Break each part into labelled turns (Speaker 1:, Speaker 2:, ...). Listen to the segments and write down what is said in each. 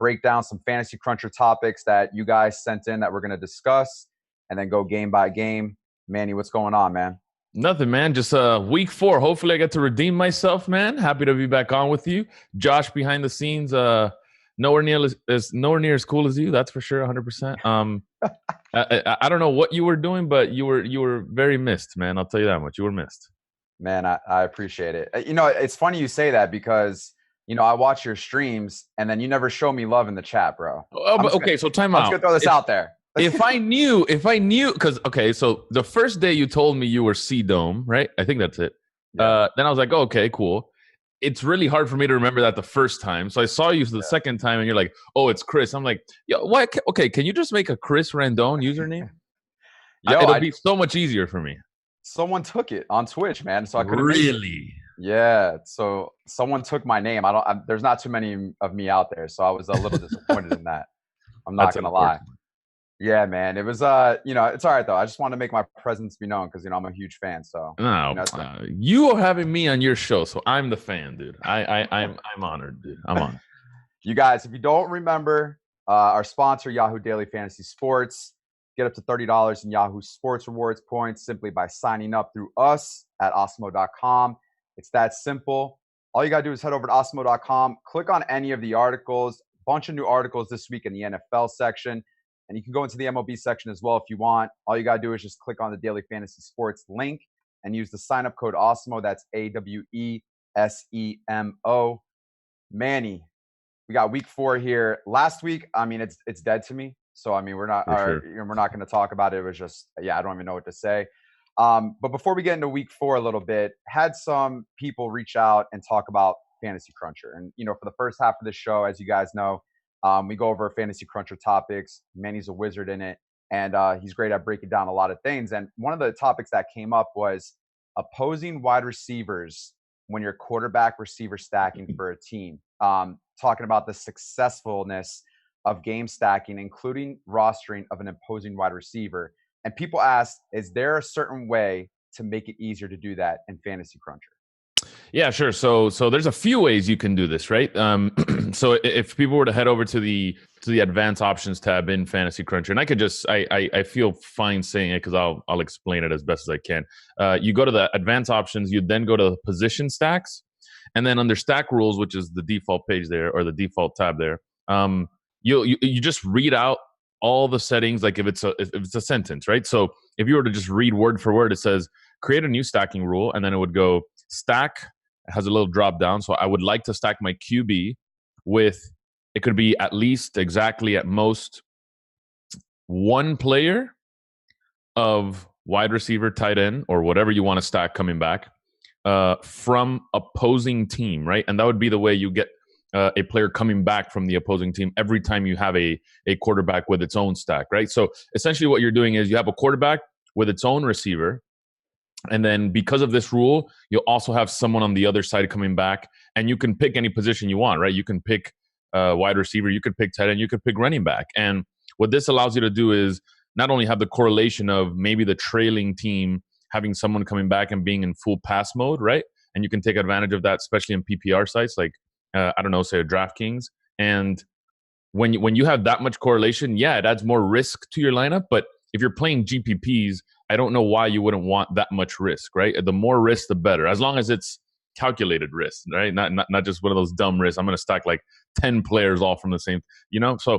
Speaker 1: break down some fantasy cruncher topics that you guys sent in that we're going to discuss, and then go game by game. Manny, what's going on, man?
Speaker 2: Nothing, man. Just week 4. Hopefully I get to redeem myself, man. Happy to be back on with you. Josh behind the scenes, nowhere near as cool as you, that's for sure, 100%. I don't know what you were doing, but you were very missed, man. I'll tell you that much. You were missed.
Speaker 1: Man, I appreciate it. It's funny you say that because I watch your streams and then you never show me love in the chat, bro.
Speaker 2: Okay, so time out.
Speaker 1: I'm just gonna throw this out there.
Speaker 2: If I knew, because so the first day you told me you were C-Dome, right? I think that's it. Yeah. Then I was like, okay, cool. It's really hard for me to remember that the first time. So I saw you the second time, and you're like, oh, it's Chris. I'm like, yo, what? Okay, can you just make a Chris Randone username? It'll be so much easier for me.
Speaker 1: Someone took it on Twitch, man. So I couldn't
Speaker 2: really.
Speaker 1: Yeah. So someone took my name. There's not too many of me out there, so I was a little disappointed in that. I'm not gonna lie. Yeah, man. It was, it's all right, though. I just want to make my presence be known because, I'm a huge fan. So
Speaker 2: you are having me on your show, so I'm the fan, dude. I'm honored, dude. I'm honored.
Speaker 1: You guys, if you don't remember, our sponsor, Yahoo Daily Fantasy Sports, get up to $30 in Yahoo Sports Rewards points simply by signing up through us at Osmo.com. It's that simple. All you got to do is head over to Osmo.com, click on any of the articles, bunch of new articles this week in the NFL section. And you can go into the MLB section as well if you want. All you got to do is just click on the Daily Fantasy Sports link and use the sign-up code AWESEMO. That's AWESEMO. Manny, we got week 4 here. Last week, it's dead to me. So, we're not going to talk about it. It was just, I don't even know what to say. But before we get into week 4 a little bit, had some people reach out and talk about Fantasy Cruncher. And, for the first half of the show, as you guys know, we go over Fantasy Cruncher topics. Manny's a wizard in it, and he's great at breaking down a lot of things. And one of the topics that came up was opposing wide receivers when you're quarterback receiver stacking for a team. Talking about the successfulness of game stacking, including rostering of an opposing wide receiver. And people asked, is there a certain way to make it easier to do that in Fantasy Cruncher?
Speaker 2: Yeah, sure. So there's a few ways you can do this, right? So if people were to head over to the advanced options tab in Fantasy Cruncher, and I could just I feel fine saying it because I'll explain it as best as I can. You go to the advanced options, you then go to position stacks, and then under stack rules, which is the default page there or the default tab there, you just read out all the settings like if it's a sentence, right? So if you were to just read word for word, it says create a new stacking rule, and then it would go stack. It has a little drop down. So I would like to stack my QB with, it could be at least exactly at most one player of wide receiver, tight end, or whatever you want to stack coming back from opposing team, right? And that would be the way you get a player coming back from the opposing team every time you have a quarterback with its own stack, right? So essentially what you're doing is you have a quarterback with its own receiver. And then because of this rule, you'll also have someone on the other side coming back, and you can pick any position you want, right? You can pick wide receiver, you could pick tight end, you could pick running back. And what this allows you to do is not only have the correlation of maybe the trailing team having someone coming back and being in full pass mode, right? And you can take advantage of that, especially in PPR sites like, say a Draftkings. And when you have that much correlation, it adds more risk to your lineup. But if you're playing GPPs, I don't know why you wouldn't want that much risk, right? The more risk, the better, as long as it's calculated risk, right? Not just one of those dumb risks. I'm going to stack like 10 players all from the same, So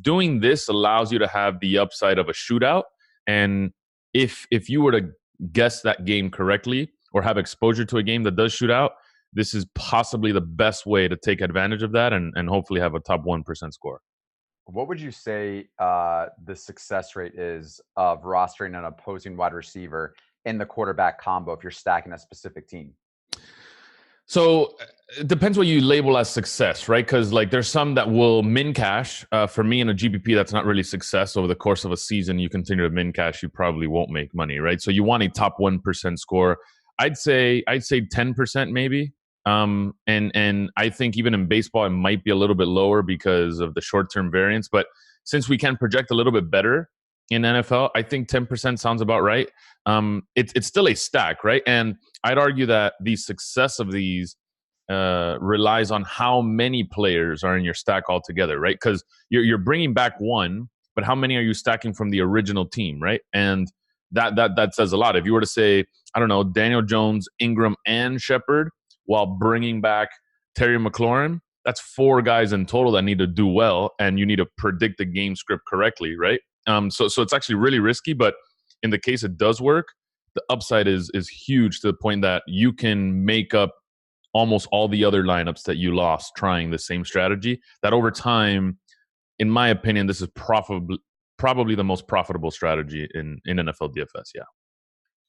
Speaker 2: doing this allows you to have the upside of a shootout. And if you were to guess that game correctly or have exposure to a game that does shoot out, this is possibly the best way to take advantage of that and hopefully have a top 1% score.
Speaker 1: What would you say the success rate is of rostering an opposing wide receiver in the quarterback combo if you're stacking a specific team?
Speaker 2: So it depends what you label as success, right? Because there's some that will min cash. For me in a GPP, that's not really success. Over the course of a season, you continue to min cash, you probably won't make money, right? So you want a top 1% score. I'd say 10% maybe. And I think even in baseball, it might be a little bit lower because of the short-term variance. But since we can project a little bit better in NFL, I think 10% sounds about right. It's still a stack, right? And I'd argue that the success of these relies on how many players are in your stack altogether, right? Because you're bringing back one, but how many are you stacking from the original team, right? And that says a lot. If you were to say, I don't know, Daniel Jones, Ingram, and Shepard, while bringing back Terry McLaurin, that's 4 guys in total that need to do well, and you need to predict the game script correctly, right? So it's actually really risky, but in the case it does work, the upside is huge to the point that you can make up almost all the other lineups that you lost trying the same strategy. That over time, in my opinion, this is probably the most profitable strategy in NFL DFS. Yeah.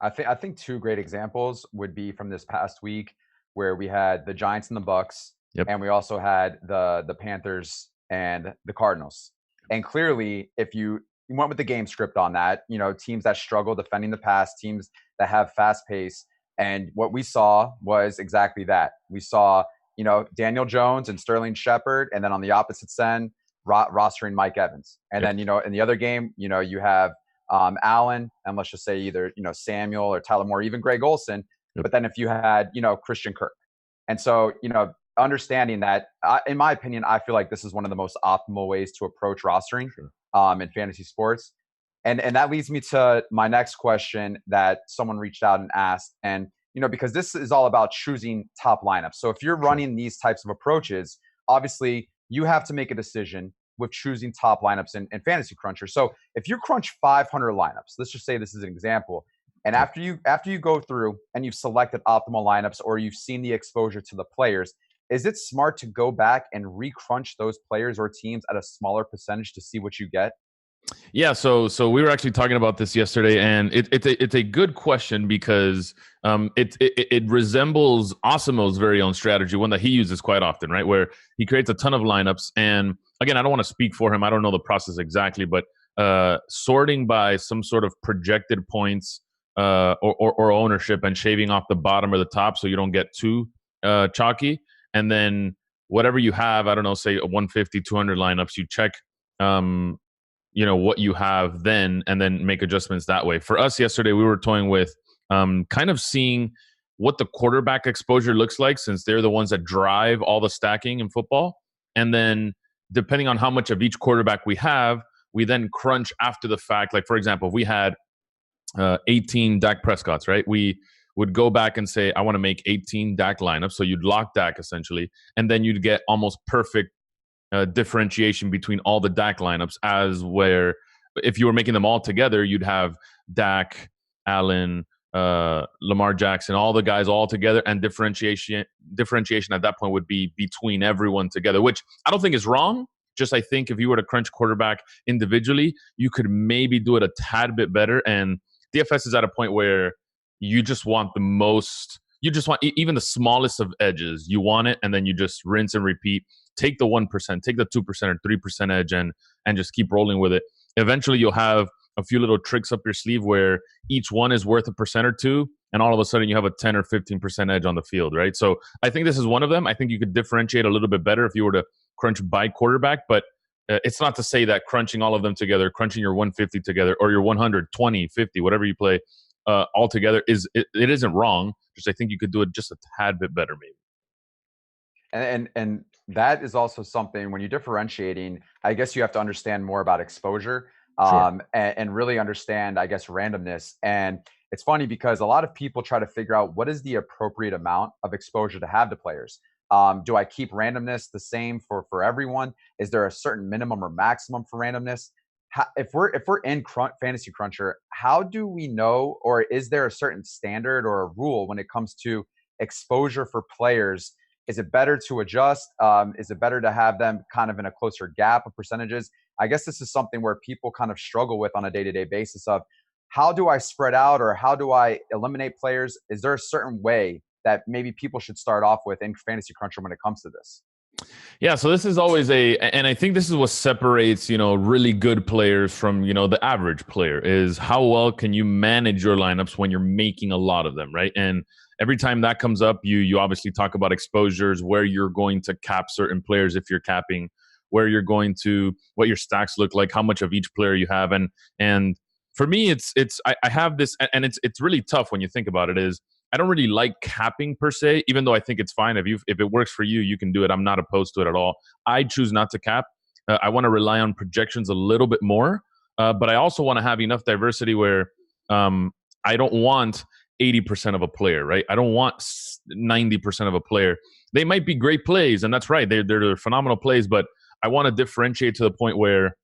Speaker 1: I think 2 great examples would be from this past week where we had the Giants and the Bucks, and we also had the Panthers and the Cardinals. And clearly, if you went with the game script on that, teams that struggle defending the pass, teams that have fast pace, and what we saw was exactly that. We saw, Daniel Jones and Sterling Shepard, and then on the opposite end, rostering Mike Evans. And then, in the other game, you have Allen, and let's just say either, Samuel or Tyler Moore, even Greg Olsen. But then if you had, Christian Kirk. And so, understanding that, in my opinion, I feel like this is one of the most optimal ways to approach rostering in fantasy sports. And that leads me to my next question that someone reached out and asked. And, because this is all about choosing top lineups. So if you're running these types of approaches, obviously you have to make a decision with choosing top lineups in Fantasy Cruncher. So if you crunch 500 lineups, let's just say this is an example, and after you go through and you've selected optimal lineups or you've seen the exposure to the players, is it smart to go back and re-crunch those players or teams at a smaller percentage to see what you get?
Speaker 2: Yeah, so we were actually talking about this yesterday, and it's a good question because it resembles Osimo's very own strategy, one that he uses quite often, right? Where he creates a ton of lineups, and again, I don't want to speak for him. I don't know the process exactly, but sorting by some sort of projected points or ownership and shaving off the bottom or the top so you don't get too chalky, and then whatever you have, I don't know, say 150, 200 lineups, you check. What you have then, and then make adjustments that way. For us yesterday, we were toying with kind of seeing what the quarterback exposure looks like, since they're the ones that drive all the stacking in football. And then depending on how much of each quarterback we have, we then crunch after the fact. Like, for example, if we had 18 Dak Prescotts, right? We would go back and say, I want to make 18 Dak lineups. So you'd lock Dak essentially, and then you'd get almost perfect differentiation between all the Dak lineups, as where if you were making them all together, you'd have Dak, Allen, Lamar Jackson, all the guys all together, and differentiation at that point would be between everyone together, which I don't think is wrong. Just I think if you were to crunch quarterback individually, you could maybe do it a tad bit better. And DFS is at a point where you just want the most. You just want even the smallest of edges. You want it, and then you just rinse and repeat. Take the 1%, take the 2% or 3% edge, and just keep rolling with it. Eventually, you'll have a few little tricks up your sleeve where each one is worth 1% or 2%, and all of a sudden you have a 10 or 15% edge on the field, right? So I think this is one of them. I think you could differentiate a little bit better if you were to crunch by quarterback, but it's not to say that crunching all of them together, crunching your 150 together, or your 100, 20, 50, whatever you play, all together, it isn't wrong. Just I think you could do it just a tad bit better, maybe.
Speaker 1: And that is also something when you're differentiating, I guess you have to understand more about exposure and really understand, I guess, randomness. And it's funny because a lot of people try to figure out what is the appropriate amount of exposure to have to players. Do I keep randomness the same for everyone? Is there a certain minimum or maximum for randomness? If we're in Fantasy Cruncher, how do we know, or is there a certain standard or a rule when it comes to exposure for players? Is it better to adjust? Is it better to have them kind of in a closer gap of percentages? I guess this is something where people kind of struggle with on a day-to-day basis of how do I spread out, or how do I eliminate players? Is there a certain way that maybe people should start off with in Fantasy Cruncher when it comes to this?
Speaker 2: Yeah, so this is always and I think this is what separates, really good players from, the average player, is how well can you manage your lineups when you're making a lot of them, right? And every time that comes up, you obviously talk about exposures, where you're going to cap certain players if you're capping, where you're going to, what your stacks look like, how much of each player you have. And for me, I have this, and it's really tough when you think about it, is I don't really like capping per se, even though I think it's fine. If it works for you, you can do it. I'm not opposed to it at all. I choose not to cap. I want to rely on projections a little bit more, but I also want to have enough diversity where I don't want 80% of a player, right? I don't want 90% of a player. They might be great plays, and that's right. They're phenomenal plays, but I want to differentiate to the point where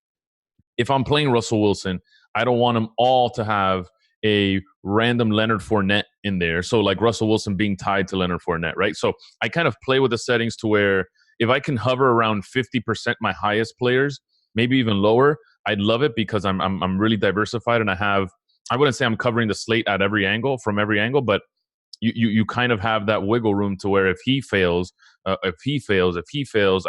Speaker 2: if I'm playing Russell Wilson, I don't want them all to have a random Leonard Fournette in there. So like Russell Wilson being tied to Leonard Fournette, right? So I kind of play with the settings to where if I can hover around 50% my highest players, maybe even lower, I'd love it because I'm really diversified and I wouldn't say I'm covering the slate at every angle from every angle, but you kind of have that wiggle room to where if he fails, I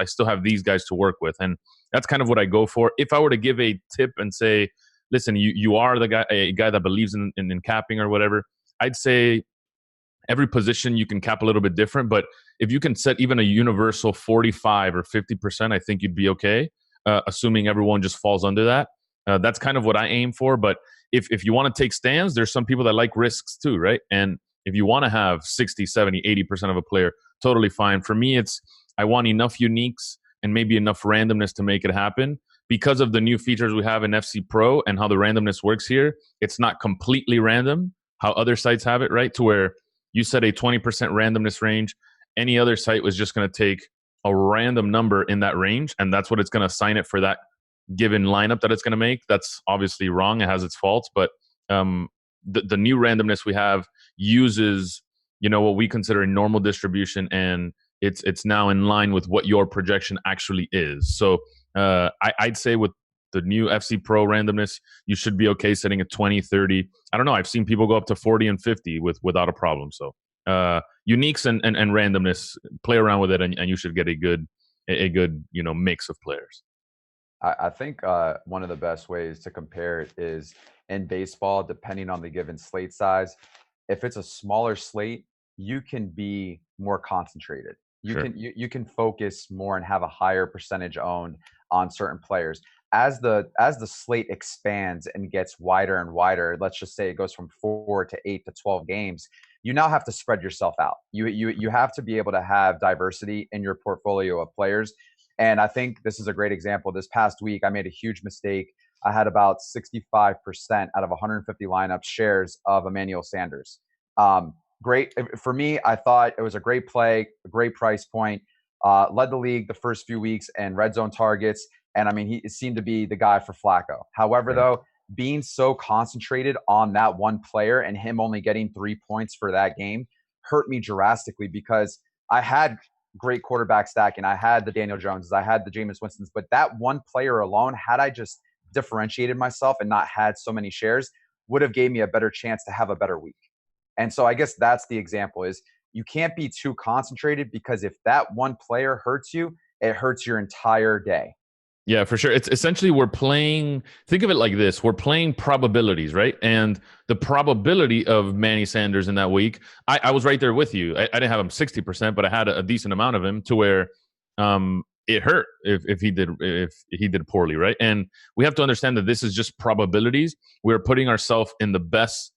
Speaker 2: still have these guys to work with. And that's kind of what I go for. If I were to give a tip and say, listen, you are a guy that believes in capping or whatever, I'd say every position you can cap a little bit different. But if you can set even a universal 45 or 50%, I think you'd be okay, assuming everyone just falls under that. That's kind of what I aim for. But if you want to take stands, there's some people that like risks too, right? And if you want to have 60, 70, 80% of a player, totally fine. For me, I want enough uniques and maybe enough randomness to make it happen. Because of the new features we have in FC Pro and how the randomness works here, it's not completely random how other sites have it, right? To where you set a 20% randomness range. Any other site was just going to take a random number in that range, and that's what it's going to assign it for that given lineup that it's going to make. That's obviously wrong. It has its faults, but the new randomness we have uses, what we consider a normal distribution, and it's now in line with what your projection actually is. So I'd say with the new FC Pro randomness, you should be okay setting at 20, 30. I don't know. I've seen people go up to 40 and 50 without a problem. So uniques and randomness, play around with it, and you should get a good mix of players.
Speaker 1: I think one of the best ways to compare it is in baseball, depending on the given slate size. If it's a smaller slate, you can be more concentrated. You can focus more and have a higher percentage owned on certain players. As the slate expands and gets wider and wider, let's just say it goes from 4 to 8 to 12 games, you now have to spread yourself out. You have to be able to have diversity in your portfolio of players. And I think this is a great example. This past week, I made a huge mistake. I had about 65% out of 150 lineups shares of Emmanuel Sanders. Great. For me, I thought it was a great play, a great price point. Led the league the first few weeks in red zone targets. And I mean, he seemed to be the guy for Flacco. However, though, being so concentrated on that one player and him only getting 3 points for that game hurt me drastically because I had great quarterback stacking. I had the Daniel Joneses, I had the Jameis Winstons, but that one player alone, had I just differentiated myself and not had so many shares, would have gave me a better chance to have a better week. And so I guess that's the example is you can't be too concentrated because if that one player hurts you, it hurts your entire day.
Speaker 2: Yeah, for sure. It's essentially we're playing, think of it like this. We're playing probabilities, right? And the probability of Manny Sanders in that week, I was right there with you. I didn't have him 60%, but I had a decent amount of him to where it hurt if he did poorly, right? And we have to understand that this is just probabilities. We're putting ourselves in the best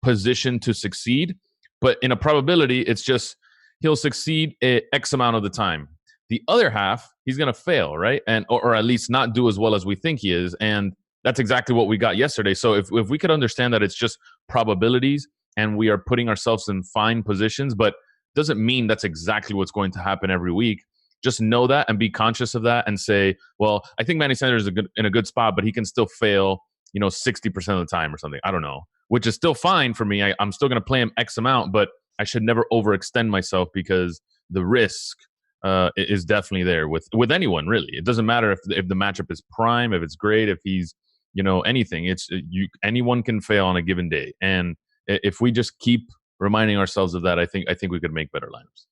Speaker 2: position to succeed. But in a probability, it's just he'll succeed X amount of the time. The other half, he's going to fail, right? And or at least not do as well as we think he is. And that's exactly what we got yesterday. So if we could understand that it's just probabilities and we are putting ourselves in fine positions, but doesn't mean that's exactly what's going to happen every week. Just know that and be conscious of that and say, well, I think Manny Sanders is in a good spot, but he can still fail, 60% of the time or something. I don't know, which is still fine for me. I'm still going to play him X amount, but I should never overextend myself because the risk is definitely there with anyone, really. It doesn't matter if the matchup is prime, if it's great, if he's, anything. Anyone can fail on a given day. And if we just keep reminding ourselves of that, I think we could make better lineups.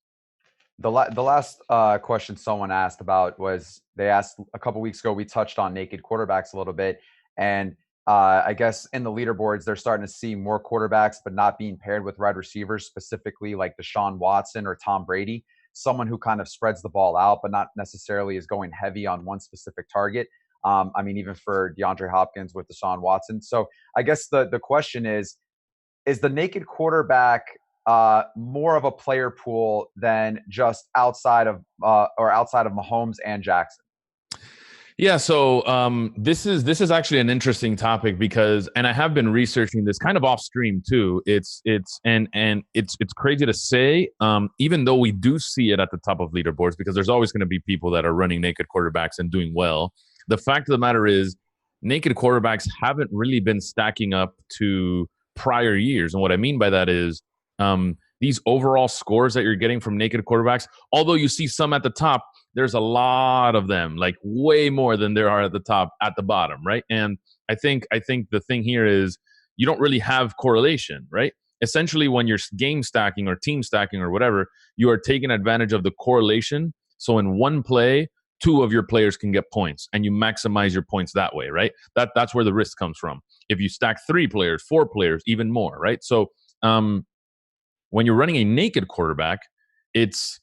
Speaker 1: The last question someone asked about was they asked a couple weeks ago, we touched on naked quarterbacks a little bit. And I guess in the leaderboards, they're starting to see more quarterbacks, but not being paired with wide receivers, specifically like Deshaun Watson or Tom Brady, someone who kind of spreads the ball out, but not necessarily is going heavy on one specific target. Even for DeAndre Hopkins with Deshaun Watson. So I guess the question is the naked quarterback more of a player pool than just outside of Mahomes and Jackson?
Speaker 2: Yeah, so this is actually an interesting topic because, and I have been researching this kind of off stream too. It's crazy to say, even though we do see it at the top of leaderboards, because there's always going to be people that are running naked quarterbacks and doing well. The fact of the matter is, naked quarterbacks haven't really been stacking up to prior years, and what I mean by that is, these overall scores that you're getting from naked quarterbacks, although you see some at the top, there's a lot of them, like way more than there are at the top, at the bottom, right? And I think the thing here is you don't really have correlation, right? Essentially, when you're game stacking or team stacking or whatever, you are taking advantage of the correlation. So in one play, two of your players can get points, and you maximize your points that way, right? That's where the risk comes from. If you stack 3 players, 4 players, even more, right? So when you're running a naked quarterback, it's,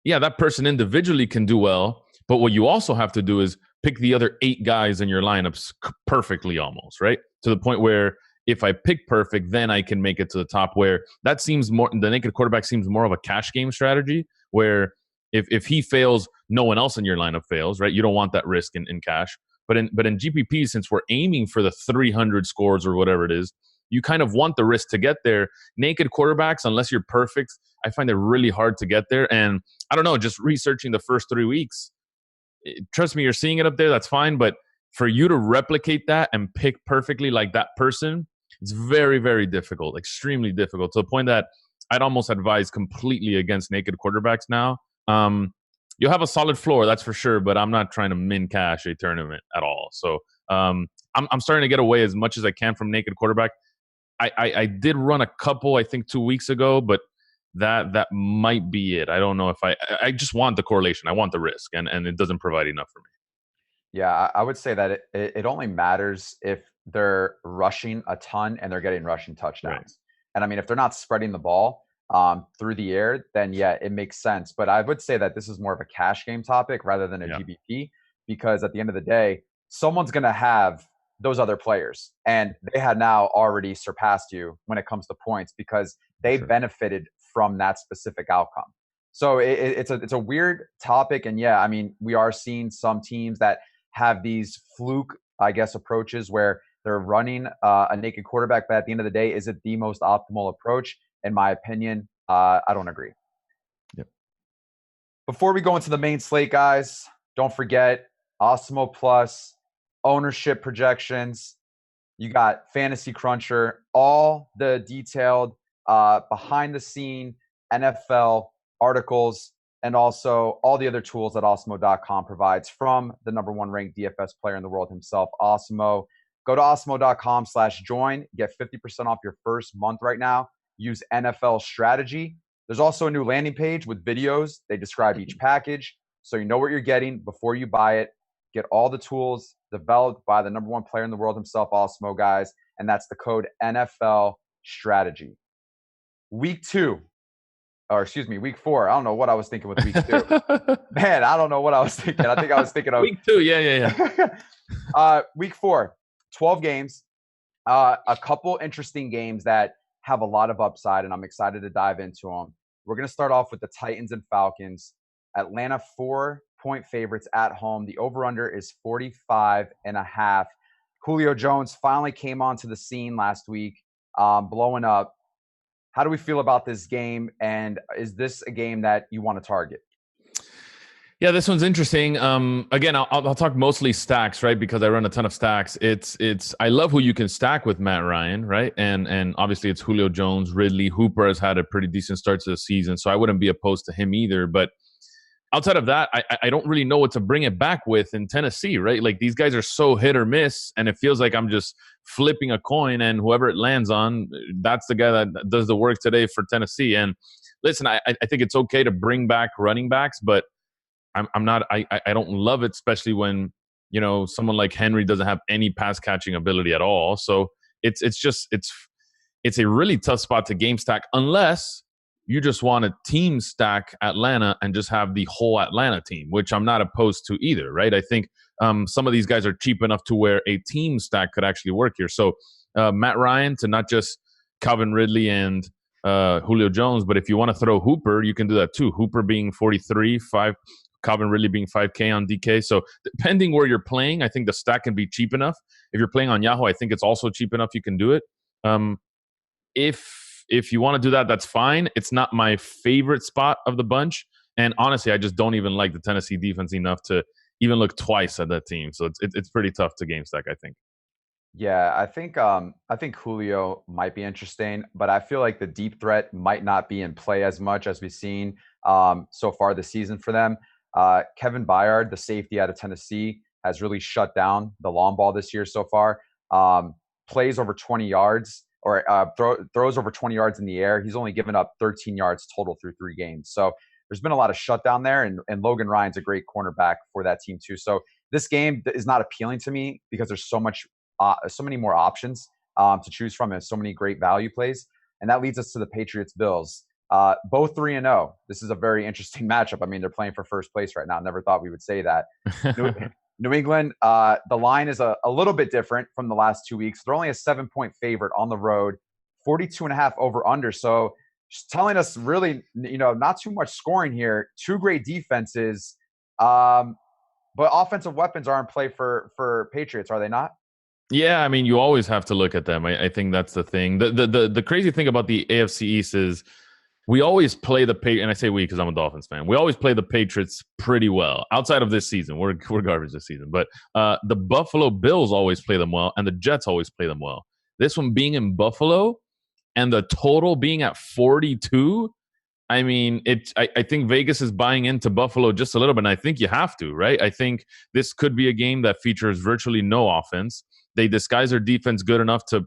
Speaker 2: yeah, that person individually can do well, but what you also have to do is pick the other 8 guys in your lineups perfectly almost, right? To the point where if I pick perfect, then I can make it to the top, where that seems more, the naked quarterback seems more of a cash game strategy, where if he fails, no one else in your lineup fails, right? You don't want that risk in cash. But in GPP, since we're aiming for the 300 scores or whatever it is, you kind of want the risk to get there. Naked quarterbacks, unless you're perfect, I find it really hard to get there. And I don't know, just researching the first 3 weeks, trust me, you're seeing it up there, that's fine. But for you to replicate that and pick perfectly like that person, it's very, very difficult, extremely difficult, to the point that I'd almost advise completely against naked quarterbacks now. You'll have a solid floor, that's for sure, but I'm not trying to min cash a tournament at all. So I'm starting to get away as much as I can from naked quarterback. I did run a couple, I think 2 weeks ago, but that might be it. I don't know if I just want the correlation. I want the risk, and it doesn't provide enough for me.
Speaker 1: Yeah, I would say that it only matters if they're rushing a ton and they're getting rushing touchdowns. Right. And I mean, if they're not spreading the ball through the air, then yeah, it makes sense. But I would say that this is more of a cash game topic rather than a GBP, because at the end of the day, someone's going to have those other players, and they had now already surpassed you when it comes to points because they benefited from that specific outcome. So it's a weird topic. And yeah, I mean, we are seeing some teams that have these fluke, I guess, approaches where they're running a naked quarterback, but at the end of the day, is it the most optimal approach? In my opinion, I don't agree.
Speaker 2: Yep.
Speaker 1: Before we go into the main slate, guys, don't forget Osmo Plus, ownership projections. You got Fantasy Cruncher, all the detailed behind the scene NFL articles, and also all the other tools that Osmo.com provides from the #1 ranked DFS player in the world himself, Osmo. Go to Osmo.com/join. Get 50% off your first month right now. Use NFL strategy. There's also a new landing page with videos. They describe each package, so you know what you're getting before you buy it. Get all the tools developed by the #1 player in the world himself, Osmo, guys, and that's the code NFL strategy. Week 4. I don't know what I was thinking with week 2. Man, I don't know what I was thinking. I think I was thinking of
Speaker 2: week 2. Yeah.
Speaker 1: Week 4, 12 games. A couple interesting games that have a lot of upside, and I'm excited to dive into them. We're going to start off with the Titans and Falcons. Atlanta 4-point favorites at home. The over-under is 45.5. Julio Jones finally came onto the scene last week, blowing up. How do we feel about this game, and is this a game that you want to target?
Speaker 2: Yeah, this one's interesting. Again, I'll talk mostly stacks, right? Because I run a ton of stacks. I love who you can stack with Matt Ryan, right? And obviously it's Julio Jones. Ridley Hooper has had a pretty decent start to the season, so I wouldn't be opposed to him either. But outside of that, I don't really know what to bring it back with in Tennessee, right? Like, these guys are so hit or miss, and it feels like I'm just flipping a coin, and whoever it lands on, that's the guy that does the work today for Tennessee. And listen, I think it's okay to bring back running backs, but I'm not. I don't love it, especially when someone like Henry doesn't have any pass catching ability at all. So it's a really tough spot to game stack unless you just want to team stack Atlanta and just have the whole Atlanta team, which I'm not opposed to either, right? I think some of these guys are cheap enough to where a team stack could actually work here. So Matt Ryan to not just Calvin Ridley and Julio Jones. But if you want to throw Hooper, you can do that too. Hooper being 43, 5, Calvin Ridley being 5K on DK. So depending where you're playing, I think the stack can be cheap enough. If you're playing on Yahoo, I think it's also cheap enough you can do it. If you want to do that, that's fine. It's not my favorite spot of the bunch. And honestly, I just don't even like the Tennessee defense enough to even look twice at that team. So it's pretty tough to game stack, I think.
Speaker 1: Yeah, I think Julio might be interesting, but I feel like the deep threat might not be in play as much as we've seen so far this season for them. Kevin Byard, the safety out of Tennessee, has really shut down the long ball this year so far. Plays over 20 yards or throws over 20 yards in the air. He's only given up 13 yards total through 3 games. So there's been a lot of shutdown there, and Logan Ryan's a great cornerback for that team too. So this game is not appealing to me because there's so many more options to choose from, and so many great value plays. And that leads us to the Patriots Bills. Both 3-0. This is a very interesting matchup. I mean, they're playing for first place right now. Never thought we would say that. New England, the line is a little bit different from the last 2 weeks. They're only a 7-point favorite on the road, 42.5 over under. So just telling us really, not too much scoring here. 2 great defenses, but offensive weapons are in play for Patriots, are they not?
Speaker 2: Yeah, I mean, you always have to look at them. I think that's the thing. The crazy thing about the AFC East is we always play the Patriots, and I say we because I'm a Dolphins fan. We always play the Patriots pretty well outside of this season. We're garbage this season, but the Buffalo Bills always play them well, and the Jets always play them well. This one being in Buffalo and the total being at 42. I mean, I think Vegas is buying into Buffalo just a little bit, and I think you have to, right? I think this could be a game that features virtually no offense. They disguise their defense good enough to,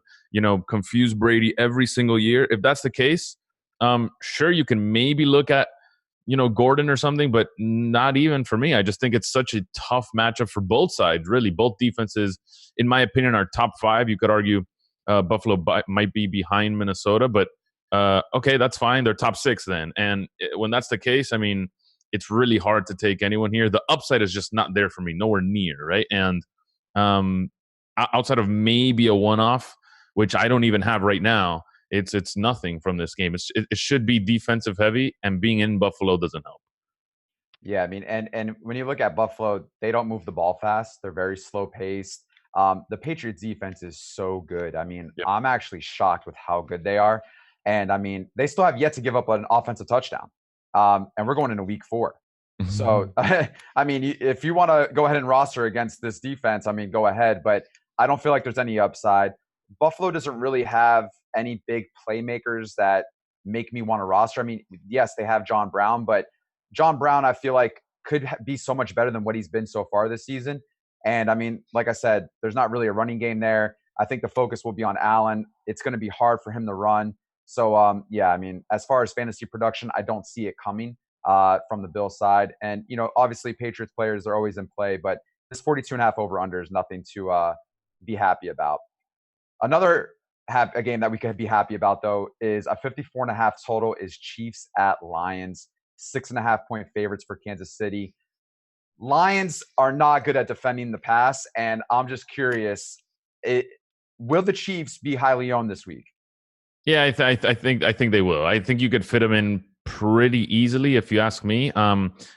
Speaker 2: confuse Brady every single year. If that's the case, sure, you can maybe look at, Gordon or something, but not even for me. I just think it's such a tough matchup for both sides, really. Both defenses, in my opinion, are top 5. You could argue Buffalo might be behind Minnesota, but okay, that's fine. They're top 6 then. And when that's the case, I mean, it's really hard to take anyone here. The upside is just not there for me, nowhere near, right? And outside of maybe a one-off, which I don't even have right now, it's nothing from this game. It should be defensive heavy, and being in Buffalo doesn't help.
Speaker 1: Yeah, I mean, and when you look at Buffalo, they don't move the ball fast. They're very slow paced. The Patriots defense is so good. I mean, yep. I'm actually shocked with how good they are. And I mean, they still have yet to give up an offensive touchdown. And we're going into week 4. So, I mean, if you want to go ahead and roster against this defense, I mean, go ahead. But I don't feel like there's any upside. Buffalo doesn't really have any big playmakers that make me want to roster. I mean, yes, they have John Brown, but John Brown, I feel like, could be so much better than what he's been so far this season. And I mean, like I said, there's not really a running game there. I think the focus will be on Allen. It's going to be hard for him to run. So, yeah, I mean, as far as fantasy production, I don't see it coming from the Bills side. And, obviously Patriots players are always in play, but this 42.5 over under is nothing to be happy about. Another a game that we could be happy about, though, is a 54.5 total is Chiefs at Lions, 6.5-point favorites for Kansas City. Lions are not good at defending the pass, and I'm just curious, will the Chiefs be highly owned this week?
Speaker 2: Yeah, I think they will. I think you could fit them in pretty easily, if you ask me.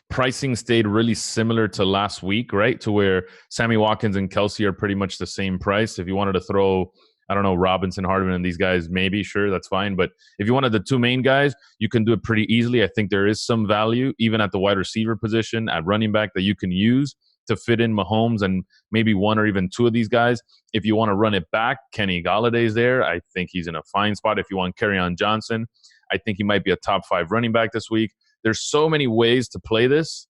Speaker 2: Pricing stayed really similar to last week, right? To where Sammy Watkins and Kelsey are pretty much the same price. If you wanted to throw, I don't know, Robinson, Hardman, and these guys, maybe, sure, that's fine. But if you wanted the 2 main guys, you can do it pretty easily. I think there is some value, even at the wide receiver position, at running back, that you can use to fit in Mahomes and maybe 1 or even 2 of these guys. If you want to run it back, Kenny Galladay's there. I think he's in a fine spot. If you want Kerryon Johnson, I think he might be a top 5 running back this week. There's so many ways to play this,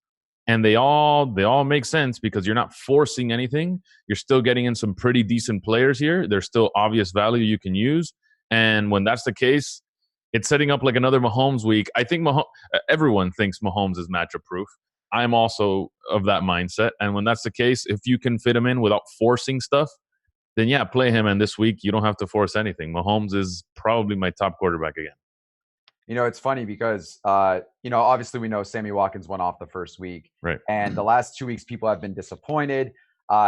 Speaker 2: and they all make sense because you're not forcing anything. You're still getting in some pretty decent players here. There's still obvious value you can use. And when that's the case, it's setting up like another Mahomes week. I think everyone thinks Mahomes is matchup proof. I'm also of that mindset. And when that's the case, if you can fit him in without forcing stuff, then yeah, play him. And this week, you don't have to force anything. Mahomes is probably my top quarterback again.
Speaker 1: It's funny because, obviously we know Sammy Watkins went off the first week.
Speaker 2: Right.
Speaker 1: And the last 2 weeks, people have been disappointed.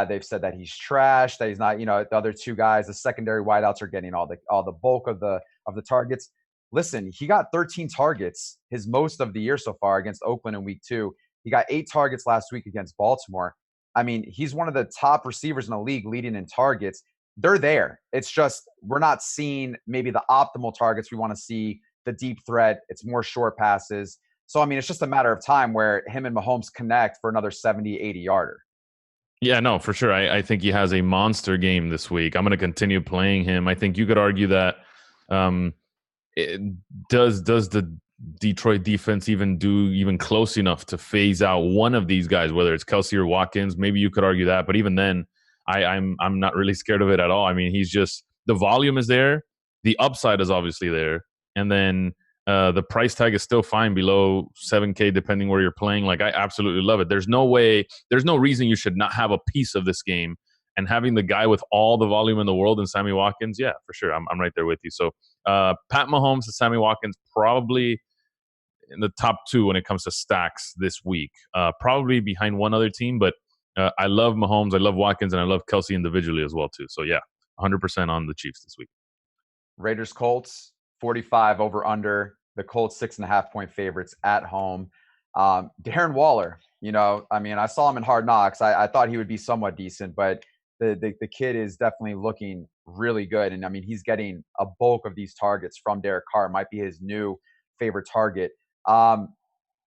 Speaker 1: They've said that he's trash, that he's not, the other 2 guys, the secondary wideouts are getting all the bulk of the targets. listen, he got 13 targets, his most of the year so far against Oakland in week 2. He got 8 targets last week against Baltimore. I mean, he's one of the top receivers in the league leading in targets. They're there. It's just we're not seeing maybe the optimal targets. We want to see the deep threat. It's more short passes. So, I mean, it's just a matter of time where him and Mahomes connect for another 70, 80-yarder.
Speaker 2: Yeah, no, for sure. I think he has a monster game this week. I'm going to continue playing him. I think you could argue that does the Detroit defense even close enough to phase out one of these guys, whether it's Kelsey or Watkins? Maybe you could argue that, but even then, I'm not really scared of it at all. I mean, he's just, the volume is there, the upside is obviously there, and then the price tag is still fine below $7K depending where you're playing. Like, I absolutely love it. There's no reason you should not have a piece of this game. And having the guy with all the volume in the world and Sammy Watkins, yeah, for sure. I'm right there with you. So Pat Mahomes and Sammy Watkins probably in the top 2 when it comes to stacks this week. Probably behind one other team, but I love Mahomes, I love Watkins, and I love Kelsey individually as well too. So yeah, 100% on the Chiefs this week.
Speaker 1: Raiders Colts 45 over under. The Colts 6.5-point favorites at home. Darren Waller, I mean, I saw him in Hard Knocks. I thought he would be somewhat decent, but the kid is definitely looking really good. And I mean, he's getting a bulk of these targets from Derek Carr. Might be his new favorite target.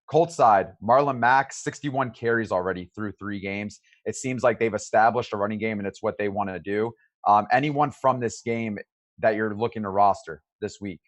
Speaker 1: Colts side, Marlon Mack, 61 carries already through 3 games. It seems like they've established a running game, and it's what they want to do. Anyone from this game that you're looking to roster this week?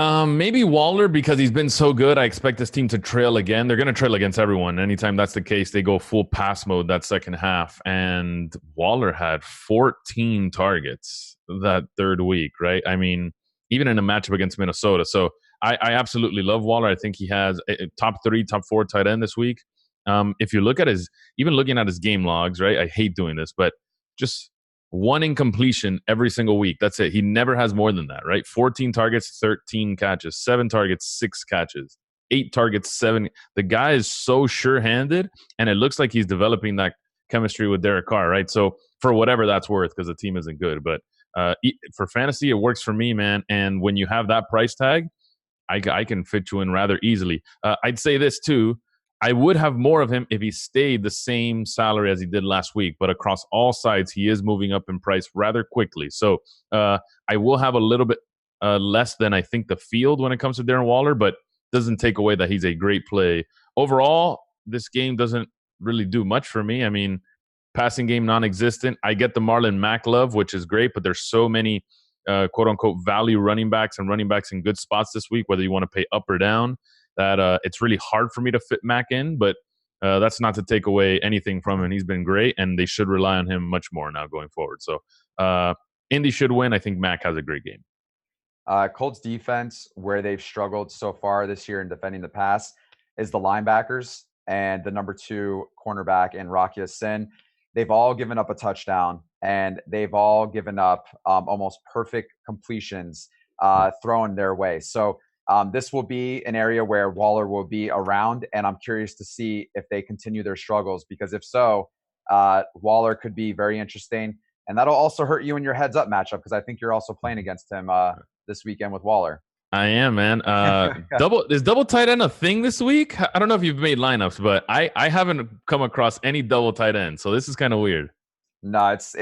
Speaker 2: Maybe Waller, because he's been so good. I expect this team to trail again. They're going to trail against everyone. Anytime that's the case, they go full pass mode that second half. And Waller had 14 targets that third week, right? I mean, even in a matchup against Minnesota. So I absolutely love Waller. I think he has a top 3, top 4 tight end this week. If you look at looking at his game logs, right? I hate doing this, but just one incompletion every single week. That's it. He never has more than that, right? 14 targets, 13 catches, 7 targets, 6 catches, 8 targets, 7. The guy is so sure-handed, and it looks like he's developing that chemistry with Derek Carr, right? So for whatever that's worth, because the team isn't good. But for fantasy, it works for me, man. And when you have that price tag, I can fit you in rather easily. I'd say this, too. I would have more of him if he stayed the same salary as he did last week, but across all sides, he is moving up in price rather quickly. So I will have a little bit less than I think the field when it comes to Darren Waller, but doesn't take away that he's a great play. Overall, this game doesn't really do much for me. I mean, passing game non-existent. I get the Marlon Mack love, which is great, but there's so many quote-unquote value running backs and running backs in good spots this week, whether you want to pay up or down, that it's really hard for me to fit Mack in, but that's not to take away anything from him. He's been great, and they should rely on him much more now going forward. So Indy should win. I think Mack has a great game.
Speaker 1: Colts defense, where they've struggled so far this year in defending the pass, is the linebackers and the number 2 cornerback in Rocky Sin. They've all given up a touchdown, and they've all given up almost perfect completions thrown their way. So this will be an area where Waller will be around, and I'm curious to see if they continue their struggles, because if so, Waller could be very interesting. And that'll also hurt you in your heads-up matchup, because I think you're also playing against him this weekend with Waller.
Speaker 2: I am, man. Is double tight end a thing this week? I don't know if you've made lineups, but I haven't come across any double tight end, so this is kind of weird.
Speaker 1: No, it's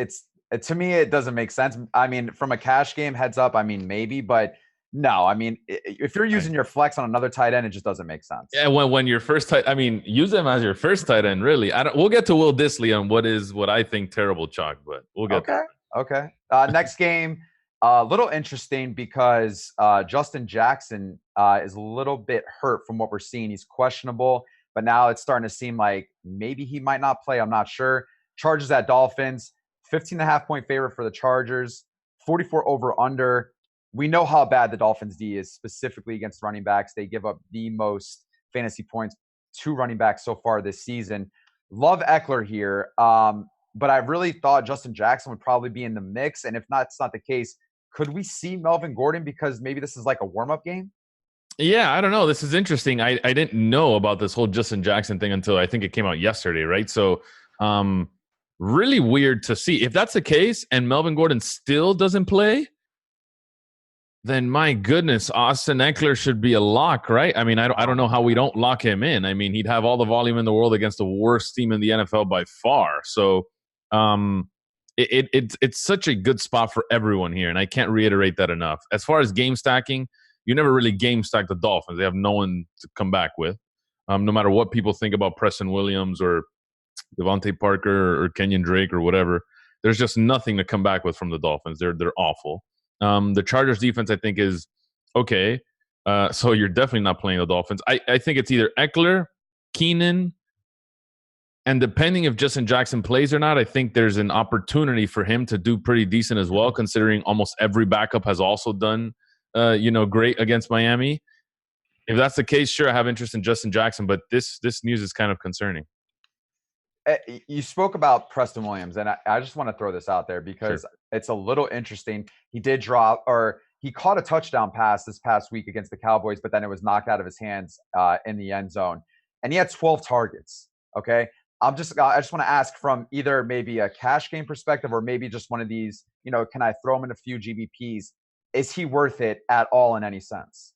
Speaker 1: to me, it doesn't make sense. I mean, from a cash game heads up, I mean, maybe, but no, I mean, if you're using your flex on another tight end, it just doesn't make sense.
Speaker 2: Yeah, when your first tight, I mean, use them as your first tight end, really. We'll get to Will Dissly on what I think terrible chalk, but we'll get
Speaker 1: there. Okay. Next game, a little interesting because Justin Jackson is a little bit hurt from what we're seeing. He's questionable, but now it's starting to seem like maybe he might not play. I'm not sure. Chargers at Dolphins, 15.5-point favorite for the Chargers, 44 over under. We know how bad the Dolphins D is, specifically against running backs. They give up the most fantasy points to running backs so far this season. Love Eckler here, but I really thought Justin Jackson would probably be in the mix. And if that's not the case, could we see Melvin Gordon, because maybe this is like a warm-up game?
Speaker 2: Yeah, I don't know. This is interesting. I didn't know about this whole Justin Jackson thing until I think it came out yesterday, right? So really weird to see. If that's the case and Melvin Gordon still doesn't play, then my goodness, Austin Eckler should be a lock, right? I mean, I don't know how we don't lock him in. I mean, he'd have all the volume in the world against the worst team in the NFL by far. So, it's such a good spot for everyone here, and I can't reiterate that enough. As far as game stacking, you never really game stack the Dolphins. They have no one to come back with. No matter what people think about Preston Williams or Devontae Parker or Kenyon Drake or whatever, there's just nothing to come back with from the Dolphins. They're awful. The Chargers defense, I think, is okay. So you're definitely not playing the Dolphins. I think it's either Eckler, Keenan, and depending if Justin Jackson plays or not, I think there's an opportunity for him to do pretty decent as well, considering almost every backup has also done, great against Miami. If that's the case, sure, I have interest in Justin Jackson, but this news is kind of concerning.
Speaker 1: You spoke about Preston Williams, and I just want to throw this out there because it's a little interesting. He did drop, or he caught a touchdown pass this past week against the Cowboys, but then it was knocked out of his hands in the end zone. And he had 12 targets, okay? I just want to ask from either maybe a cash game perspective or maybe just one of these, can I throw him in a few GBPs? Is he worth it at all in any sense?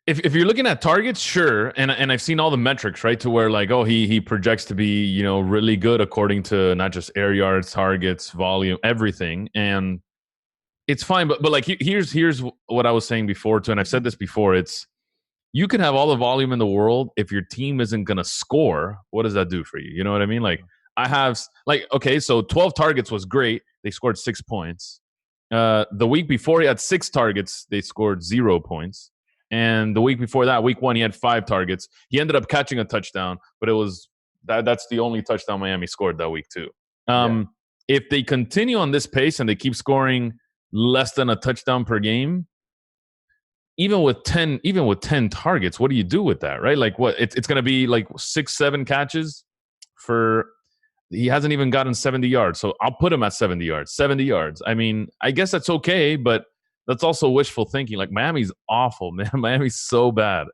Speaker 2: If you're looking at targets, sure, and I've seen all the metrics, right, to where like, oh, he projects to be, really good according to not just air yards, targets, volume, everything, and it's fine. But like here's what I was saying before too, and I've said this before. It's you can have all the volume in the world if your team isn't gonna score. What does that do for you? You know what I mean? Like I have okay, so 12 targets was great. They scored 6 points. The week before he had 6 targets, they scored 0 points. And the week before that, week 1, he had 5 targets. He ended up catching a touchdown, but it was that's the only touchdown Miami scored that week too. If they continue on this pace and they keep scoring less than a touchdown per game, even with 10 targets, what do you do with that, right? Like what? It's going to be like 6-7 catches for. He hasn't even gotten 70 yards, so I'll put him at 70 yards. 70 yards. I mean, I guess that's okay, but that's also wishful thinking. Like Miami's awful, man. Miami's so bad.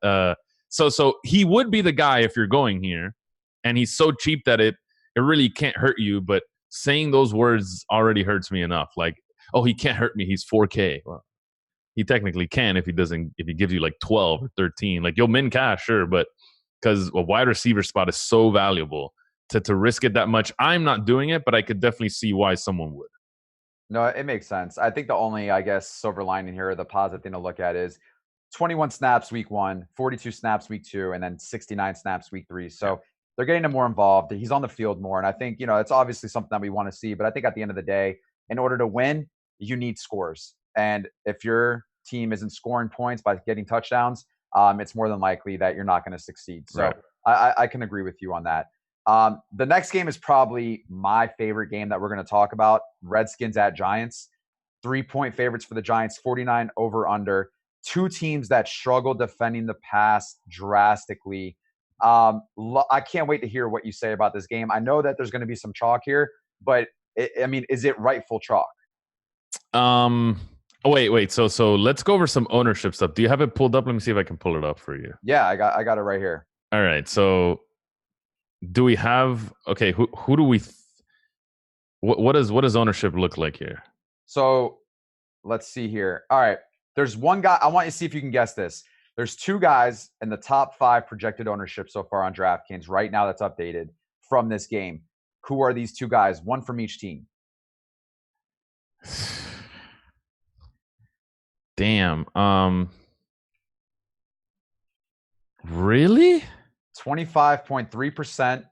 Speaker 2: So he would be the guy if you're going here, and he's so cheap that it really can't hurt you. But saying those words already hurts me enough. Like, oh, he can't hurt me. He's 4K. Well, he technically can if he gives you like 12 or 13. Like you'll min cash, sure, but because a wide receiver spot is so valuable to risk it that much. I'm not doing it, but I could definitely see why someone would.
Speaker 1: No, it makes sense. I think the only, silver lining here, or the positive thing to look at is 21 snaps week 1, 42 snaps week 2, and then 69 snaps week 3. So they're getting him more involved. He's on the field more. And I think, it's obviously something that we want to see. But I think at the end of the day, in order to win, you need scores. And if your team isn't scoring points by getting touchdowns, it's more than likely that you're not going to succeed. So I can agree with you on that. The next game is probably my favorite game that we're going to talk about. Redskins at Giants. 3-point favorites for the Giants, 49 over under. Two teams that struggle defending the pass drastically. I can't wait to hear what you say about this game. I know that there's going to be some chalk here, but is it rightful chalk?
Speaker 2: Wait. So let's go over some ownership stuff. Do you have it pulled up? Let me see if I can pull it up for you.
Speaker 1: Yeah, I got it right here.
Speaker 2: All right. So do we have who do we what does ownership look like here?
Speaker 1: So let's see here. All right, there's one guy. I want you to see if you can guess this. There's 2 guys in the top 5 projected ownership so far on DraftKings right now that's updated from this game. Who are these 2 guys? One from each team.
Speaker 2: Damn. Really?
Speaker 1: 25.3%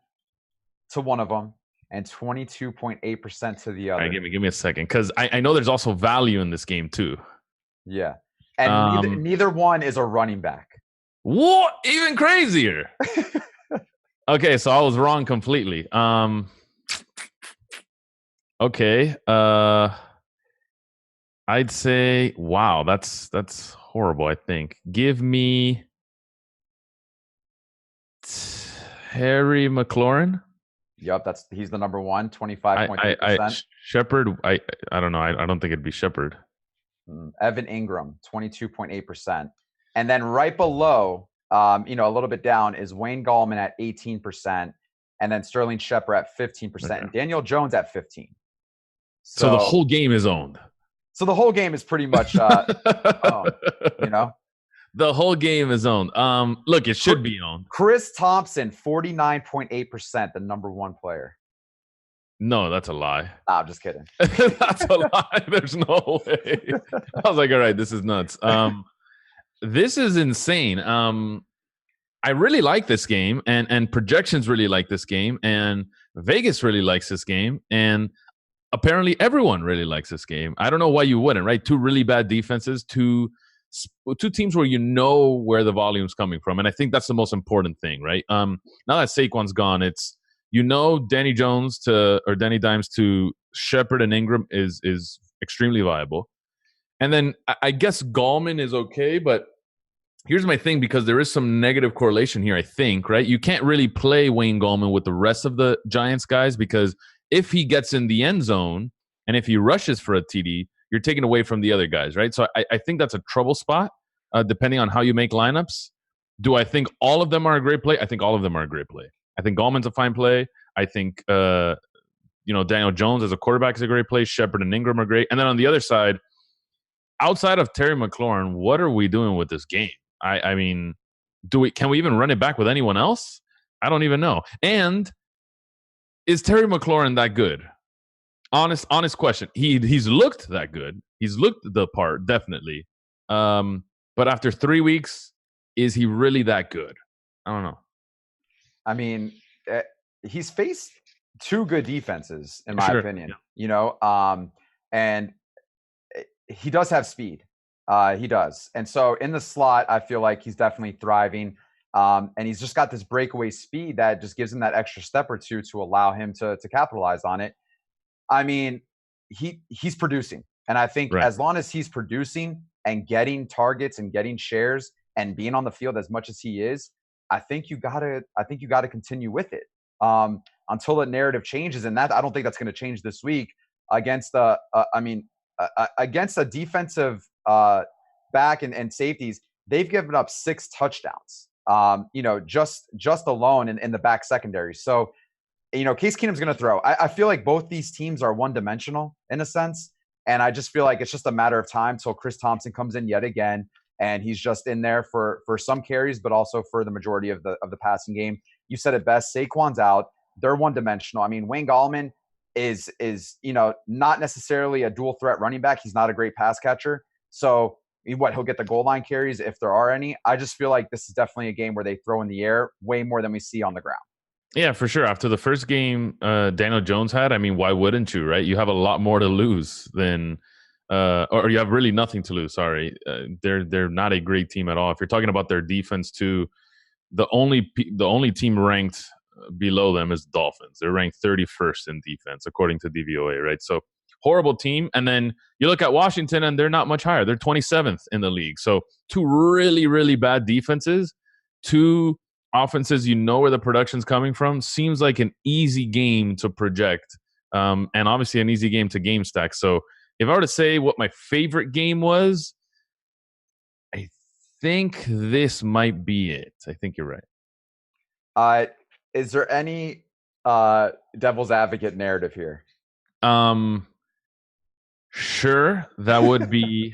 Speaker 1: to one of them and 22.8% to the other.
Speaker 2: All right, give me a second, because I know there's also value in this game too.
Speaker 1: Yeah, and neither one is a running back.
Speaker 2: What? Even crazier. Okay, so I was wrong completely. Okay. I'd say, wow, that's horrible. I think. Give me Harry McLaurin.
Speaker 1: Yep, he's the number one, 25.3%.
Speaker 2: Shepard, I don't know. I don't think it'd be Shepard.
Speaker 1: Evan Ingram, 22.8%. And then right below, a little bit down, is Wayne Gallman at 18%, and then Sterling Shepard at 15%, and Daniel Jones at 15%.
Speaker 2: So the whole game is owned.
Speaker 1: So the whole game is pretty much owned, you know?
Speaker 2: The whole game is owned. Look, it should be owned.
Speaker 1: Chris Thompson, 49.8%, the number one player.
Speaker 2: No, that's a lie.
Speaker 1: Nah, I'm just kidding.
Speaker 2: That's a lie. There's no way. I was like, all right, this is nuts. This is insane. I really like this game, and projections really like this game, and Vegas really likes this game, and apparently everyone really likes this game. I don't know why you wouldn't, right? Two really bad defenses, two teams where you know where the volume's coming from, and I think that's the most important thing, right? Now that Saquon's gone, it's Danny Dimes to Shepard and Ingram is extremely viable, and then I guess Gallman is okay, but here's my thing, because there is some negative correlation here, I think, right? You can't really play Wayne Gallman with the rest of the Giants guys, because if he gets in the end zone and if he rushes for a TD, you're taking away from the other guys, right? So I think that's a trouble spot, depending on how you make lineups. Do I think all of them are a great play? I think all of them are a great play. I think Gallman's a fine play. I think, Daniel Jones as a quarterback is a great play. Shepard and Ingram are great. And then on the other side, outside of Terry McLaurin, what are we doing with this game? I mean, can we even run it back with anyone else? I don't even know. And is Terry McLaurin that good? Honest question. He's looked that good. He's looked the part, definitely. But after 3 weeks, is he really that good? I don't know.
Speaker 1: I mean, he's faced two good defenses, in my opinion. Yeah. And he does have speed. He does. And so in the slot, I feel like he's definitely thriving. And he's just got this breakaway speed that just gives him that extra step or two to allow him to capitalize on it. I mean, he's producing. And I think as long as he's producing and getting targets and getting shares and being on the field as much as he is, I think you gotta continue with it until the narrative changes. And that, I don't think that's going to change this week against against a defensive back and safeties. They've given up 6 touchdowns, just alone in the back secondary. So, Case Keenum's going to throw. I feel like both these teams are one-dimensional in a sense. And I just feel like it's just a matter of time till Chris Thompson comes in yet again. And he's just in there for some carries, but also for the majority of the passing game. You said it best. Saquon's out. They're one-dimensional. I mean, Wayne Gallman is not necessarily a dual threat running back. He's not a great pass catcher. So he'll get the goal line carries if there are any. I just feel like this is definitely a game where they throw in the air way more than we see on the ground.
Speaker 2: Yeah, for sure. After the first game Daniel Jones had, I mean, why wouldn't you, right? You have a lot more to lose than or you have really nothing to lose. Sorry. They're not a great team at all. If you're talking about their defense too, the only team ranked below them is Dolphins. They're ranked 31st in defense according to DVOA, right? So horrible team. And then you look at Washington and they're not much higher. They're 27th in the league. So two really, really bad defenses, two offenses, where the production's coming from. Seems like an easy game to project, and obviously an easy game to game stack. So if I were to say what my favorite game was, I think this might be it. I think you're
Speaker 1: right. Is there any devil's advocate narrative here?
Speaker 2: Sure. That would be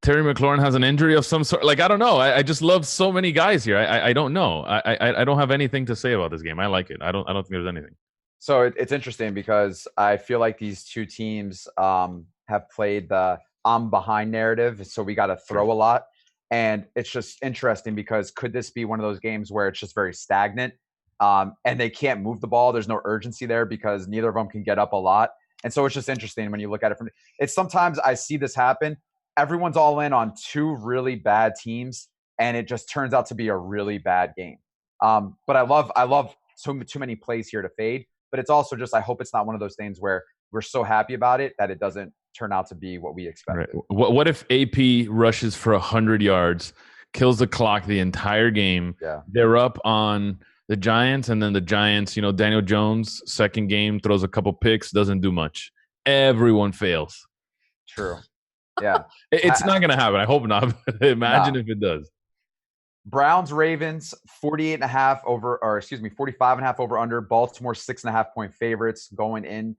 Speaker 2: Terry McLaurin has an injury of some sort. Like, I don't know. I just love so many guys here. I don't know. I don't have anything to say about this game. I like it. I don't think there's anything.
Speaker 1: So it's interesting because I feel like these two teams have played the I'm behind narrative. So we got to throw a lot. And it's just interesting because could this be one of those games where it's just very stagnant and they can't move the ball? There's no urgency there because neither of them can get up a lot. And so it's just interesting when you look at it it's sometimes I see this happen. Everyone's all in on two really bad teams, and it just turns out to be a really bad game. But I love too many plays here to fade. But it's also just I hope it's not one of those things where we're so happy about it that it doesn't turn out to be what we expected.
Speaker 2: Right. What if AP rushes for 100 yards, kills the clock the entire game?
Speaker 1: Yeah.
Speaker 2: They're up on the Giants, and then the Giants, Daniel Jones, second game, throws a couple picks, doesn't do much. Everyone fails.
Speaker 1: True. Yeah.
Speaker 2: It's not going to happen. I hope not. Imagine if it does.
Speaker 1: Browns, Ravens, 45.5 over under. Baltimore, 6.5 point favorites going in.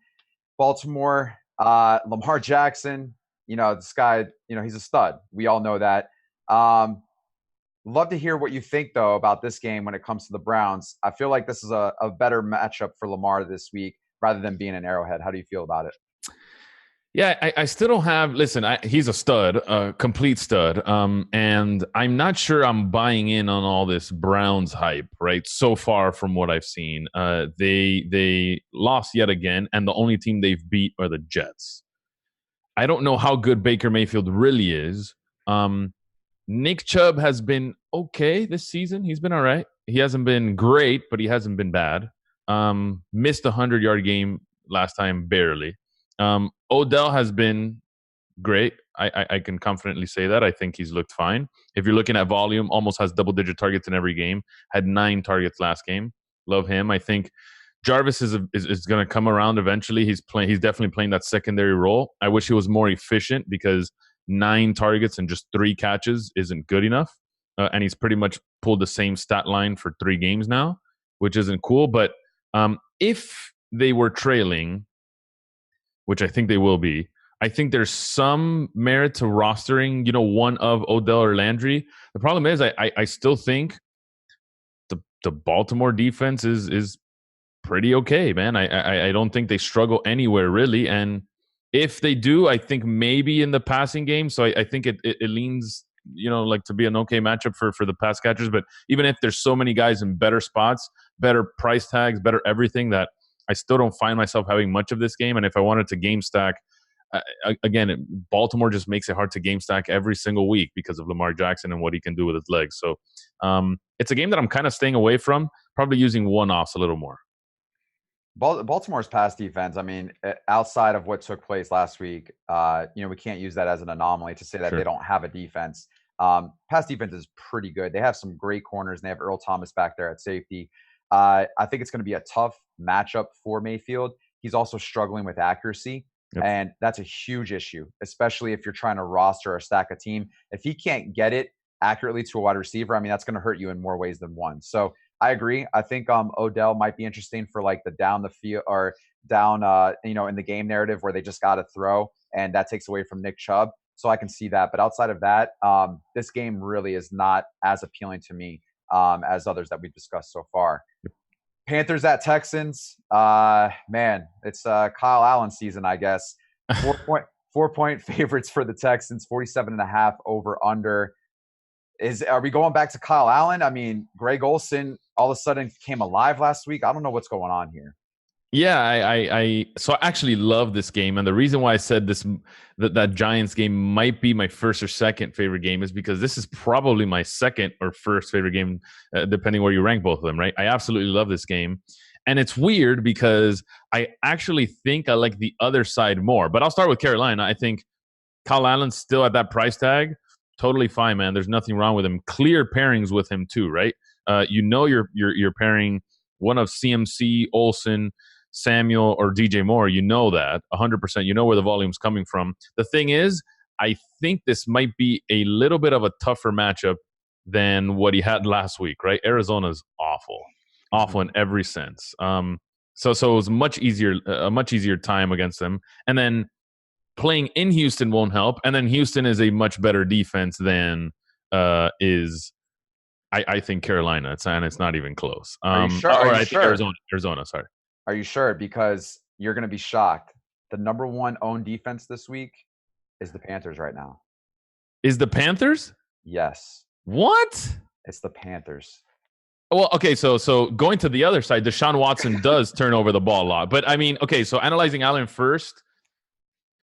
Speaker 1: Baltimore, Lamar Jackson, this guy, he's a stud. We all know that. Love to hear what you think, though, about this game when it comes to the Browns. I feel like this is a better matchup for Lamar this week rather than being an Arrowhead. How do you feel about it?
Speaker 2: Yeah, I still don't have. Listen, he's a stud, a complete stud. And I'm not sure I'm buying in on all this Browns hype, right? So far from what I've seen, they lost yet again, and the only team they've beat are the Jets. I don't know how good Baker Mayfield really is. Nick Chubb has been okay this season. He's been all right. He hasn't been great, but he hasn't been bad. Missed a 100-yard game last time, barely. Odell has been great. I can confidently say that. I think he's looked fine. If you're looking at volume, almost has double-digit targets in every game. Had 9 targets last game. Love him. I think Jarvis is going to come around eventually. He's definitely playing that secondary role. I wish he was more efficient because 9 targets and just 3 catches isn't good enough. And he's pretty much pulled the same stat line for 3 games now, which isn't cool. But if they were trailing, which I think they will be, I think there's some merit to rostering, one of Odell or Landry. The problem is I still think the Baltimore defense is pretty okay, man. I don't think they struggle anywhere really. And if they do, I think maybe in the passing game. So I think it leans, like to be an okay matchup for the pass catchers. But even if there's so many guys in better spots, better price tags, better everything, that I still don't find myself having much of this game. And if I wanted to game stack, again, Baltimore just makes it hard to game stack every single week because of Lamar Jackson and what he can do with his legs. So it's a game that I'm kind of staying away from, probably using one-offs a little more.
Speaker 1: Baltimore's pass defense, I mean, outside of what took place last week, we can't use that as an anomaly to say that They don't have a defense. Pass defense is pretty good. They have some great corners, and they have Earl Thomas back there at safety. I think it's going to be a tough matchup for Mayfield. He's also struggling with accuracy, and that's a huge issue, especially if you're trying to roster or stack a team. If he can't get it accurately to a wide receiver, I mean, that's going to hurt you in more ways than one. So I agree. I think Odell might be interesting for like the down the field or down, in the game narrative where they just got to throw, and that takes away from Nick Chubb. So I can see that. But outside of that, this game really is not as appealing to me as others that we've discussed so far. Panthers at Texans. Man, it's Kyle Allen season, I guess. 4-point favorites for the Texans, 47.5 over under. Are we going back to Kyle Allen? I mean, Greg Olsen all of a sudden came alive last week. I don't know what's going on here.
Speaker 2: Yeah, I actually love this game, and the reason why I said that Giants game might be my first or second favorite game is because this is probably my second or first favorite game, depending where you rank both of them. Right? I absolutely love this game, and it's weird because I actually think I like the other side more. But I'll start with Carolina. I think Kyle Allen's still at that price tag. Totally fine, man. There's nothing wrong with him. Clear pairings with him too, right? You're pairing one of CMC, Olsen, Samuel, or DJ Moore. You know that 100%. You know where the volume's coming from. The thing is, I think this might be a little bit of a tougher matchup than what he had last week, right? Arizona's awful in every sense. So it was a much easier time against them, and then playing in Houston won't help. And then Houston is a much better defense than is, I think, Carolina. It's not even close.
Speaker 1: Are you sure?
Speaker 2: Think Arizona, sorry.
Speaker 1: Are you sure? Because you're going to be shocked. The number 1 owned defense this week is the Panthers right now.
Speaker 2: Is the Panthers?
Speaker 1: Yes.
Speaker 2: What?
Speaker 1: It's the Panthers.
Speaker 2: Well, okay, so going to the other side, Deshaun Watson does turn over the ball a lot. But I mean, okay, so analyzing Allen first,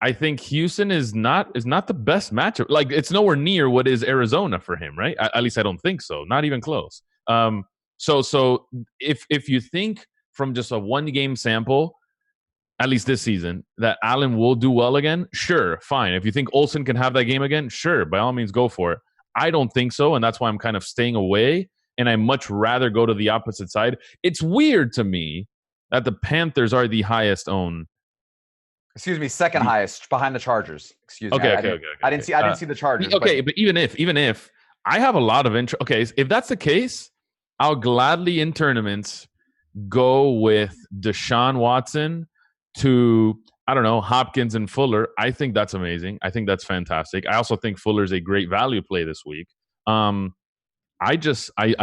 Speaker 2: I think Houston is not the best matchup. Like, it's nowhere near what is Arizona for him, right? At least I don't think so. Not even close. So if you think from just a 1-game sample, at least this season, that Allen will do well again, sure, fine. If you think Olsen can have that game again, sure, by all means, go for it. I don't think so, and that's why I'm kind of staying away, and I much rather go to the opposite side. It's weird to me that the Panthers are the highest owned.
Speaker 1: Excuse me, second highest behind the Chargers. Excuse me.
Speaker 2: Okay.
Speaker 1: I didn't see the Chargers.
Speaker 2: Okay, but even if I have a lot of interest. Okay, if that's the case, I'll gladly in tournaments go with Deshaun Watson to I don't know, Hopkins and Fuller, I think that's amazing. I think that's fantastic. I also think Fuller's a great value play this week. I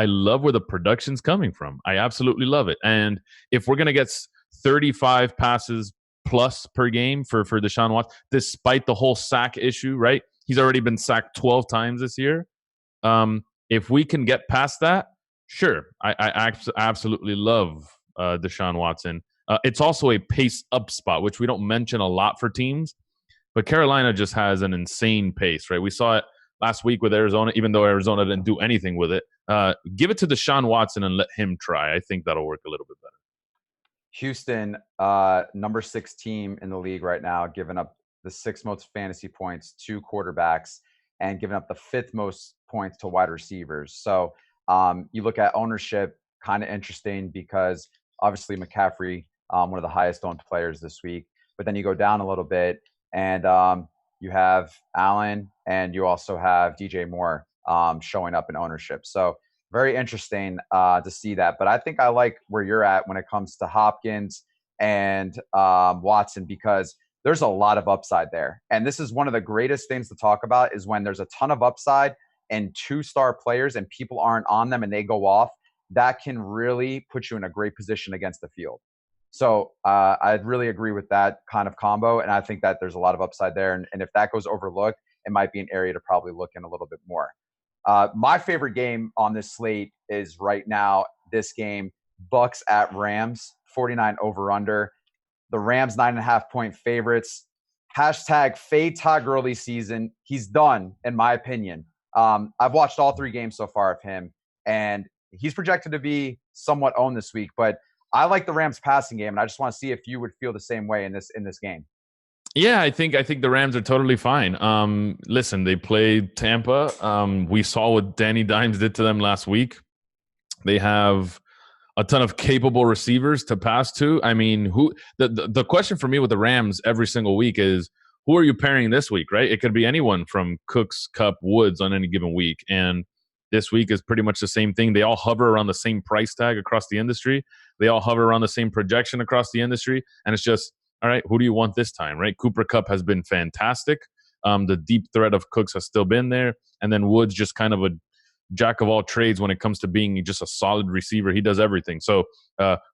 Speaker 2: love where the production's coming from. I absolutely love it. And if we're gonna get 35 passes plus per game for Deshaun Watson, despite the whole sack issue, right? He's already been sacked 12 times this year. If we can get past that, sure. I absolutely love Deshaun Watson. It's also a pace up spot, which we don't mention a lot for teams, but Carolina just has an insane pace, right? We saw it last week with Arizona, even though Arizona didn't do anything with it. Give it to Deshaun Watson and let him try. I think that'll work a little bit better.
Speaker 1: Houston, number 6 team in the league right now, giving up the 6th most fantasy points to quarterbacks and giving up the 5th most points to wide receivers. So you look at ownership, kind of interesting because obviously McCaffrey, one of the highest owned players this week. But then you go down a little bit and you have Allen and you also have DJ Moore showing up in ownership. So very interesting to see that. But I think I like where you're at when it comes to Hopkins and Watson, because there's a lot of upside there. And this is one of the greatest things to talk about, is when there's a ton of upside and 2-star players and people aren't on them and they go off, that can really put you in a great position against the field. So I really agree with that kind of combo. And I think that there's a lot of upside there. And if that goes overlooked, it might be an area to probably look in a little bit more. My favorite game on this slate is right now this game, Bucks at Rams, 49 over under. The Rams 9.5-point favorites. Hashtag fade Todd Gurley season. He's done, in my opinion. I've watched all 3 games so far of him, and he's projected to be somewhat owned this week. But I like the Rams passing game, and I just want to see if you would feel the same way in this game.
Speaker 2: Yeah, I think the Rams are totally fine. Listen, they played Tampa. We saw what Danny Dimes did to them last week. They have a ton of capable receivers to pass to. I mean, the question for me with the Rams every single week is, who are you pairing this week, right? It could be anyone from Cooks, Kupp, Woods on any given week. And this week is pretty much the same thing. They all hover around the same price tag across the industry. They all hover around the same projection across the industry. And it's just, all right, who do you want this time, right? Cooper Kupp has been fantastic. The deep threat of Cooks has still been there. And then Woods just kind of a jack of all trades when it comes to being just a solid receiver. He does everything. So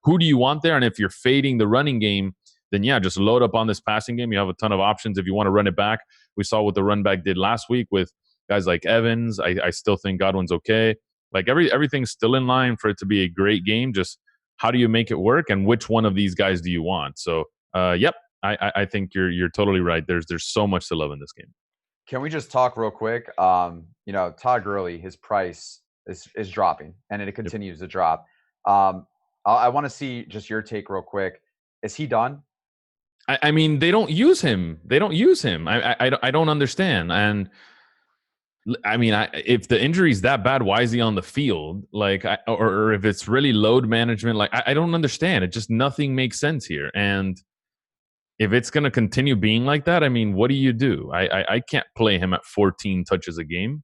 Speaker 2: who do you want there? And if you're fading the running game, then yeah, just load up on this passing game. You have a ton of options if you want to run it back. We saw what the run back did last week with guys like Evans. I still think Godwin's okay. Like everything's still in line for it to be a great game. Just how do you make it work, and which one of these guys do you want? So yep, I think you're totally right. There's so much to love in this game.
Speaker 1: Can we just talk real quick? Todd Gurley, his price is dropping, and it continues to drop. I want to see just your take real quick. Is he done?
Speaker 2: I mean, they don't use him. I don't understand. And I mean, if the injury is that bad, why is he on the field? Like, or if it's really load management, like I don't understand. It just nothing makes sense here. And if it's going to continue being like that, I mean, what do you do? I can't play him at 14 touches a game.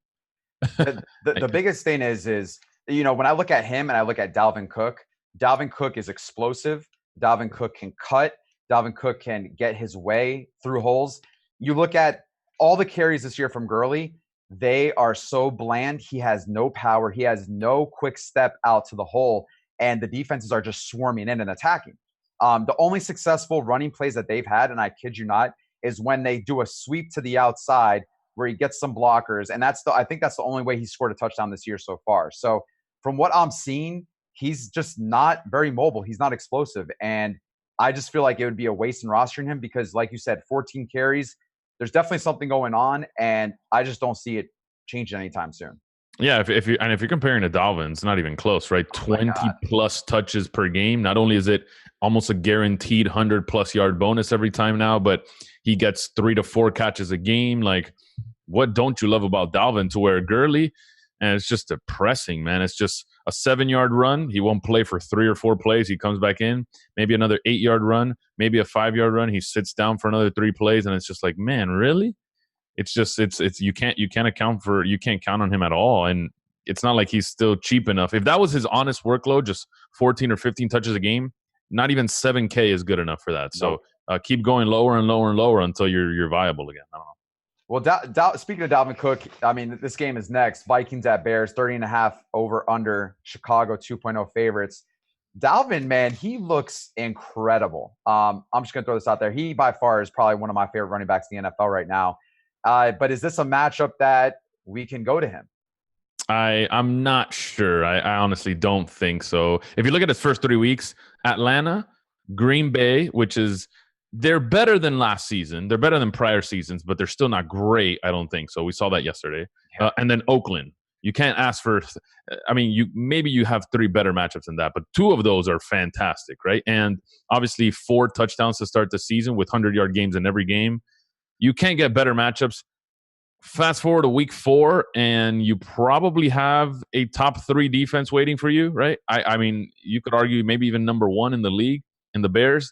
Speaker 1: The biggest thing is when I look at him and I look at Dalvin Cook is explosive. Dalvin Cook can cut. Dalvin Cook can get his way through holes. You look at all the carries this year from Gurley, they are so bland. He has no power. He has no quick step out to the hole, and the defenses are just swarming in and attacking. The only successful running plays that they've had, and I kid you not, is when they do a sweep to the outside where he gets some blockers, and I think that's the only way he scored a touchdown this year so far. So from what I'm seeing, he's just not very mobile. He's not explosive, and I just feel like it would be a waste in rostering him because, like you said, 14 carries, there's definitely something going on, and I just don't see it changing anytime soon.
Speaker 2: Yeah, if you're comparing to Dalvin, it's not even close, right? 20 plus touches per game. Not only is it almost a guaranteed 100+ yard bonus every time now, but he gets 3 to 4 catches a game. Like, what don't you love about Dalvin to where Gurley? And it's just depressing, man. It's just a 7-yard run. He won't play for 3 or 4 plays. He comes back in. Maybe another 8-yard run. Maybe a 5-yard run. He sits down for another 3 plays, and it's just like, man, really? It's just you can't count on him at all. And it's not like he's still cheap enough. If that was his honest workload, just 14 or 15 touches a game, not even $7K is good enough for that. So keep going lower and lower and lower until you're viable again. I don't know.
Speaker 1: Well, speaking of Dalvin Cook, I mean, this game is next. Vikings at Bears, 30.5 over under. Chicago 2.0 favorites. Dalvin, man, he looks incredible. I'm just going to throw this out there. He, by far, is probably one of my favorite running backs in the NFL right now. But is this a matchup that we can go to him?
Speaker 2: I'm not sure. I honestly don't think so. If you look at his first 3 weeks, Atlanta, Green Bay, which is they're better than last season. They're better than prior seasons, but they're still not great, I don't think. So we saw that yesterday. And then Oakland. You can't ask for – I mean, you have 3 better matchups than that, but 2 of those are fantastic, right? And obviously 4 touchdowns to start the season with 100-yard games in every game. You can't get better matchups. Fast forward to week 4, and you probably have a top 3 defense waiting for you, right? I mean, you could argue maybe even number 1 in the league in the Bears.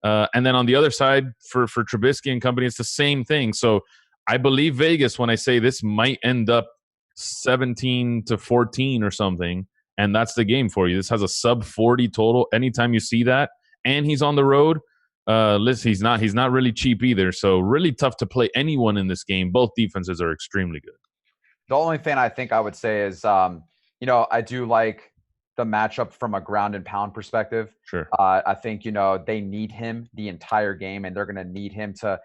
Speaker 2: And then on the other side, for Trubisky and company, it's the same thing. So I believe Vegas when I say this might end up 17-14 or something, and that's the game for you. This has a sub 40 total. Anytime you see that, and he's on the road, listen, he's not really cheap either. So really tough to play anyone in this game. Both defenses are extremely good.
Speaker 1: The only thing I think I would say is, I do like the matchup from a ground and pound perspective.
Speaker 2: Sure.
Speaker 1: I think, they need him the entire game, and they're going to need him to,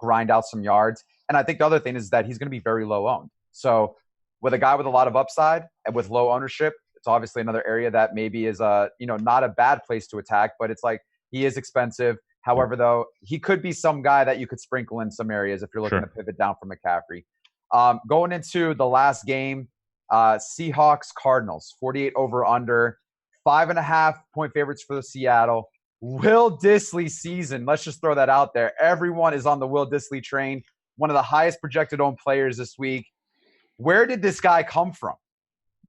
Speaker 1: grind out some yards. And I think the other thing is that he's going to be very low owned. So with a guy with a lot of upside and with low ownership, it's obviously another area that maybe is not a bad place to attack, but it's like he is expensive. However, though, he could be some guy that you could sprinkle in some areas if you're looking to pivot down from McCaffrey. Going into the last game, Seahawks, Cardinals, 48 over under, 5.5 point favorites for the Seattle. Will Dissly season. Let's just throw that out there. Everyone is on the Will Dissly train. One of the highest projected owned players this week. Where did this guy come from?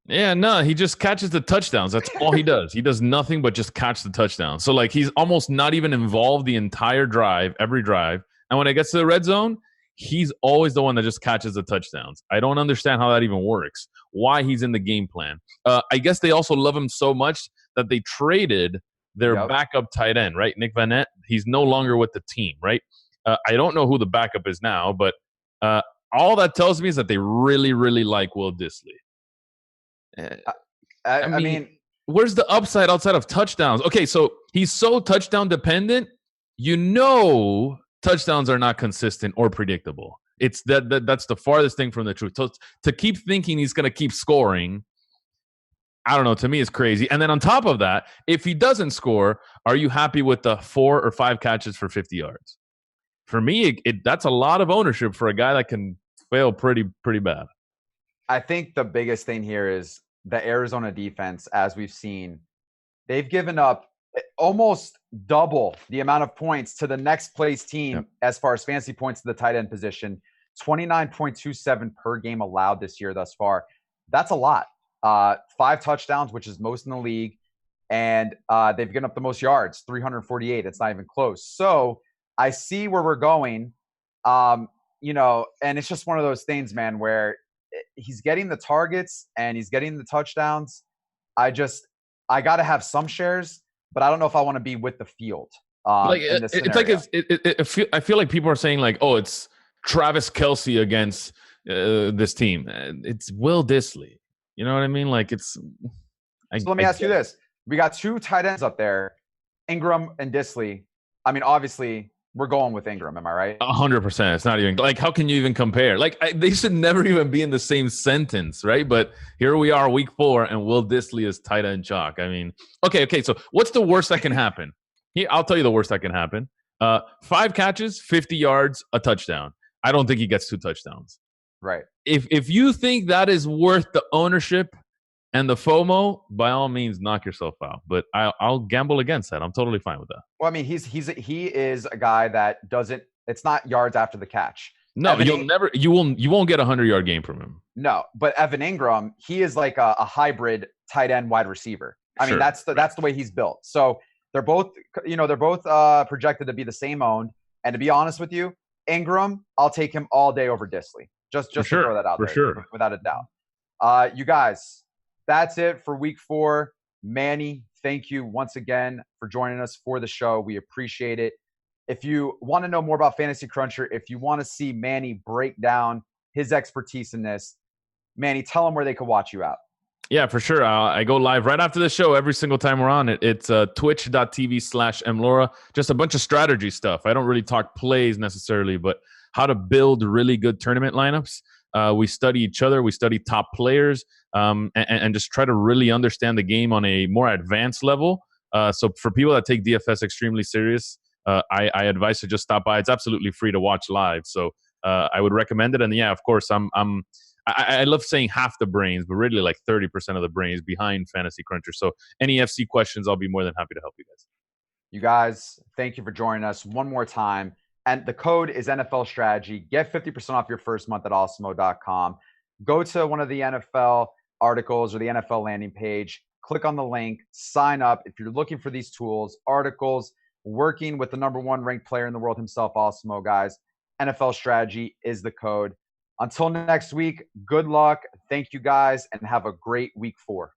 Speaker 2: Yeah, no, he just catches the touchdowns. That's all he does. He does nothing but just catch the touchdowns. So, he's almost not even involved the entire drive, every drive. And when it gets to the red zone, he's always the one that just catches the touchdowns. I don't understand how that even works, why he's in the game plan. I guess they also love him so much that they traded their backup tight end, right? Nick Vanette. He's no longer with the team, right? I don't know who the backup is now, but all that tells me is that they really, really like Will Dissly. I mean, where's the upside outside of touchdowns? Okay, so he's so touchdown dependent. Touchdowns are not consistent or predictable. It's that's the farthest thing from the truth. So to keep thinking he's going to keep scoring, I don't know. To me, it's crazy. And then on top of that, if he doesn't score, are you happy with the 4 or 5 catches for 50 yards? For me, that's a lot of ownership for a guy that can fail pretty bad.
Speaker 1: I think the biggest thing here is the Arizona defense, as we've seen, they've given up almost double the amount of points to the next place team as far as fantasy points to the tight end position. 29.27 per game allowed this year thus far. That's a lot. 5 touchdowns, which is most in the league. And they've given up the most yards, 348. It's not even close. So I see where we're going, and it's just one of those things, man, where he's getting the targets and he's getting the touchdowns. I got to have some shares, but I don't know if I want to be with the field. In this scenario.
Speaker 2: I feel like people are saying it's Travis Kelce against this team. It's Will Dissly. You know what I mean? So
Speaker 1: let me ask you this. We got 2 tight ends up there, Ingram and Dissly. I mean, obviously, we're going with Ingram. Am I right?
Speaker 2: 100%. It's not even how can you even compare? They should never even be in the same sentence, right? But here we are, week 4, and Will Dissly is tight end chalk. I mean, okay. So what's the worst that can happen? Here, I'll tell you the worst that can happen. 5 catches, 50 yards, a touchdown. I don't think he gets 2 touchdowns.
Speaker 1: Right.
Speaker 2: If you think that is worth the ownership and the FOMO, by all means, knock yourself out. But I'll gamble against that. I'm totally fine with that.
Speaker 1: Well, I mean, he is a guy that doesn't. It's not yards after the catch.
Speaker 2: No, you won't get a 100-yard game from him.
Speaker 1: No, but Evan Ingram, he is like a hybrid tight end wide receiver. I mean, that's the way he's built. So they're both projected to be the same owned. And to be honest with you, Ingram, I'll take him all day over Dissly. Just to throw that out there, without a doubt. You guys. That's it for week 4. Manny, thank you once again for joining us for the show. We appreciate it. If you want to know more about Fantasy Cruncher, if you want to see Manny break down his expertise in this, Manny, tell them where they can watch you out.
Speaker 2: Yeah, for sure. I go live right after the show every single time we're on it. It's twitch.tv/mlora. Just a bunch of strategy stuff. I don't really talk plays necessarily, but how to build really good tournament lineups. We study each other. We study top players and just try to really understand the game on a more advanced level. So for people that take DFS extremely serious, I advise to just stop by. It's absolutely free to watch live. So I would recommend it. And yeah, of course, I love saying half the brains, but really like 30% of the brains behind Fantasy Cruncher. So any FC questions, I'll be more than happy to help you guys.
Speaker 1: You guys, thank you for joining us one more time. And the code is NFL Strategy. Get 50% off your first month at awesemo.com. Go to one of the NFL articles or the NFL landing page. Click on the link. Sign up. If you're looking for these tools, articles, working with the #1 ranked player in the world himself, Awesemo, guys, NFL Strategy is the code. Until next week, good luck. Thank you guys, and have a great week 4.